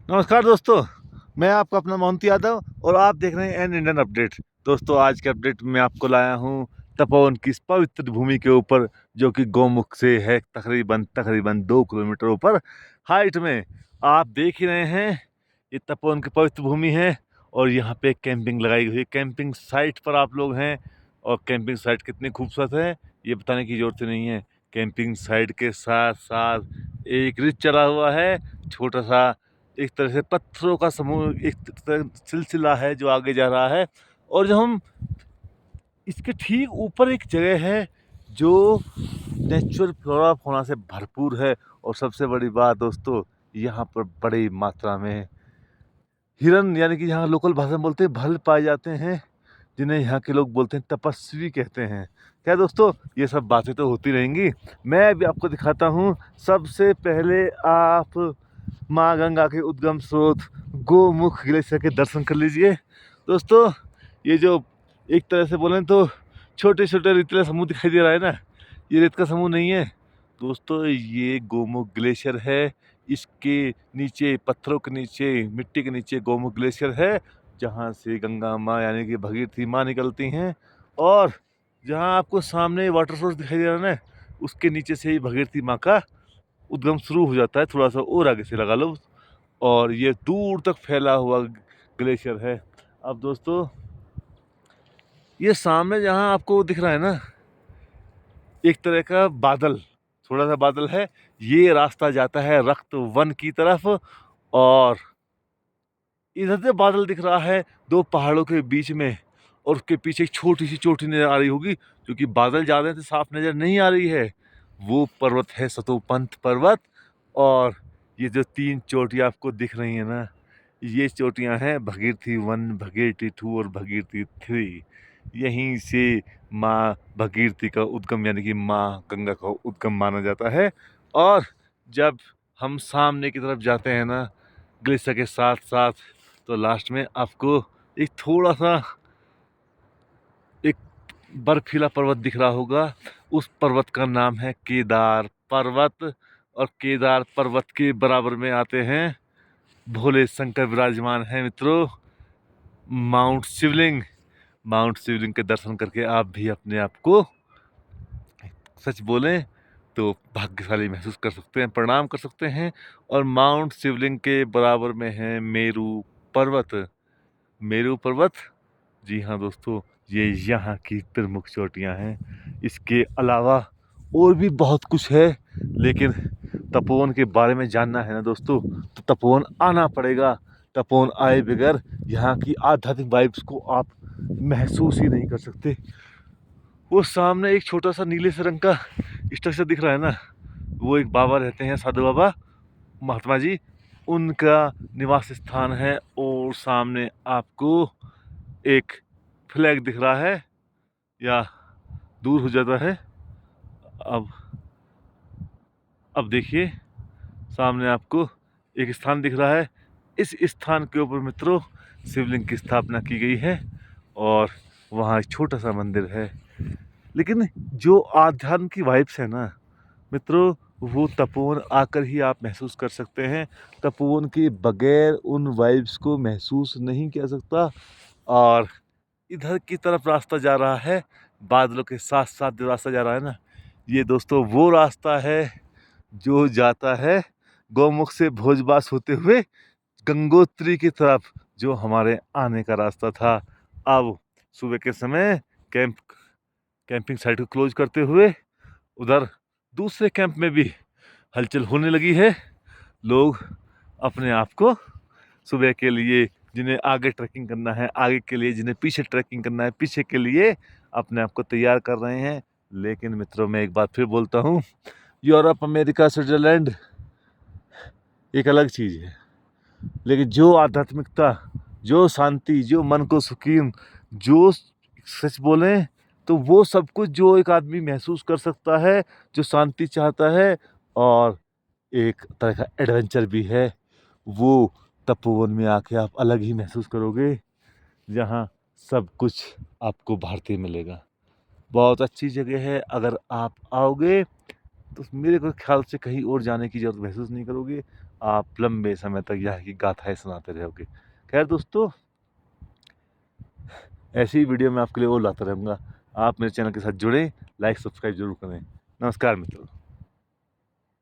नमस्कार दोस्तों, मैं आपका अपना मोहंती यादव और आप देख रहे हैं एन इंडियन अपडेट। दोस्तों, आज के अपडेट में आपको लाया हूं तपोवन की इस पवित्र भूमि के ऊपर, जो कि गौमुख से है तकरीबन तकरीबन 2 किलोमीटर ऊपर हाइट में। आप देख ही रहे हैं, ये तपोवन की पवित्र भूमि है और यहाँ पे कैंपिंग लगाई हुई है। कैंपिंग साइट पर आप लोग हैं और कैंपिंग साइट कितनी खूबसूरत है ये बताने की ज़रूरत नहीं है। कैंपिंग साइट के साथ साथ एक रिज चला हुआ है, छोटा सा एक तरह से पत्थरों का समूह, एक तरह सिलसिला है जो आगे जा रहा है। और जब हम इसके ठीक ऊपर एक जगह है जो नेचुरल फ्लोरा फौना से भरपूर है। और सबसे बड़ी बात दोस्तों, यहाँ पर बड़ी मात्रा में हिरन, यानी कि यहाँ लोकल भाषा में बोलते हैं भल, पाए जाते हैं, जिन्हें यहाँ के लोग बोलते हैं तपस्वी कहते हैं। क्या दोस्तों, ये सब बातें तो होती रहेंगी। मैं अभी आपको दिखाता हूँ। सबसे पहले आप माँ गंगा के उद्गम स्रोत गोमुख ग्लेशियर के दर्शन कर लीजिए। दोस्तों, ये जो एक तरह से बोलें तो छोटे छोटे रेतीला समूह दिखाई दे रहा है ना, ये रेत का समूह नहीं है दोस्तों, ये गोमुख ग्लेशियर है। इसके नीचे, पत्थरों के नीचे, मिट्टी के नीचे गोमुख ग्लेशियर है, जहाँ से गंगा माँ यानी कि भगीरथी माँ निकलती हैं। और जहाँ आपको सामने वाटर सोर्स दिखाई दे रहा है ना, उसके नीचे से ही भगीरथी माँ का उद्गम शुरू हो जाता है। थोड़ा सा और आगे से लगा लो और ये दूर तक फैला हुआ ग्लेशियर है। अब दोस्तों, ये सामने जहाँ आपको दिख रहा है ना, एक तरह का बादल, थोड़ा सा बादल है, ये रास्ता जाता है रक्त वन की तरफ। और इधर से बादल दिख रहा है दो पहाड़ों के बीच में, और उसके पीछे एक छोटी सी चोटी नजर आ रही होगी, क्योंकि बादल ज़्यादा से साफ नजर नहीं आ रही है। वो पर्वत है सतोपंथ पर्वत। और ये जो 3 चोटियाँ आपको दिख रही हैं ना, ये चोटियाँ हैं भगीरथी 1, भगीरथी 2 और भगीरथी 3। यहीं से माँ भगीरथी का उद्गम यानी कि माँ गंगा का उद्गम माना जाता है। और जब हम सामने की तरफ जाते हैं ना ग्लेशियर के साथ साथ, तो लास्ट में आपको एक थोड़ा सा एक बर्फीला पर्वत दिख रहा होगा। उस पर्वत का नाम है केदार पर्वत। और केदार पर्वत के बराबर में आते हैं भोले शंकर विराजमान हैं मित्रों, माउंट शिवलिंग। माउंट शिवलिंग के दर्शन करके आप भी अपने आप को, सच बोलें तो, भाग्यशाली महसूस कर सकते हैं, प्रणाम कर सकते हैं। और माउंट शिवलिंग के बराबर में है मेरू पर्वत। मेरू पर्वत, जी हाँ दोस्तों, ये यहाँ की प्रमुख चोटियाँ हैं। इसके अलावा और भी बहुत कुछ है, लेकिन तपोवन के बारे में जानना है ना दोस्तों, तो तपोवन आना पड़ेगा। तपोवन आए बगैर यहाँ की आध्यात्मिक वाइब्स को आप महसूस ही नहीं कर सकते। वो सामने एक छोटा सा नीले से रंग का स्ट्रक्चर दिख रहा है ना, वो एक बाबा रहते हैं, साधु बाबा महात्मा जी, उनका निवास स्थान है। और सामने आपको एक फ्लैग दिख रहा है, या दूर हो जाता है। अब अब देखिए, सामने आपको एक स्थान दिख रहा है। इस स्थान के ऊपर मित्रों शिवलिंग की स्थापना की गई है और वहाँ एक छोटा सा मंदिर है। लेकिन जो आध्यात्म की वाइब्स है ना मित्रों, वो तपोवन आकर ही आप महसूस कर सकते हैं। तपोवन के बगैर उन वाइब्स को महसूस नहीं किया सकता। और इधर की तरफ रास्ता जा रहा है, बादलों के साथ साथ जो रास्ता जा रहा है ना, ये दोस्तों वो रास्ता है जो जाता है गौमुख से भोजबास होते हुए गंगोत्री की तरफ, जो हमारे आने का रास्ता था। अब सुबह के समय कैंपिंग साइट को क्लोज करते हुए उधर दूसरे कैंप में भी हलचल होने लगी है। लोग अपने आप को सुबह के लिए, जिन्हें आगे ट्रैकिंग करना है आगे के लिए, जिन्हें पीछे ट्रैकिंग करना है पीछे के लिए, अपने आप को तैयार कर रहे हैं। लेकिन मित्रों, मैं एक बात फिर बोलता हूँ, यूरोप, अमेरिका, स्विट्जरलैंड एक अलग चीज़ है, लेकिन जो आध्यात्मिकता, जो शांति, जो मन को सुकून, जो, सच बोलें तो वो सब कुछ जो एक आदमी महसूस कर सकता है, जो शांति चाहता है और एक तरह का एडवेंचर भी है, वो तपोवन में आके आप अलग ही महसूस करोगे, जहाँ सब कुछ आपको भारतीय मिलेगा। बहुत अच्छी जगह है। अगर आप आओगे तो मेरे को ख्याल से कहीं और जाने की ज़रूरत महसूस नहीं करोगे। आप लंबे समय तक यहाँ की गाथाएं सुनाते रहोगे। खैर दोस्तों, ऐसी वीडियो मैं आपके लिए और लाता रहूँगा। आप मेरे चैनल के साथ जुड़ें, लाइक सब्सक्राइब जरूर करें। नमस्कार मित्रों।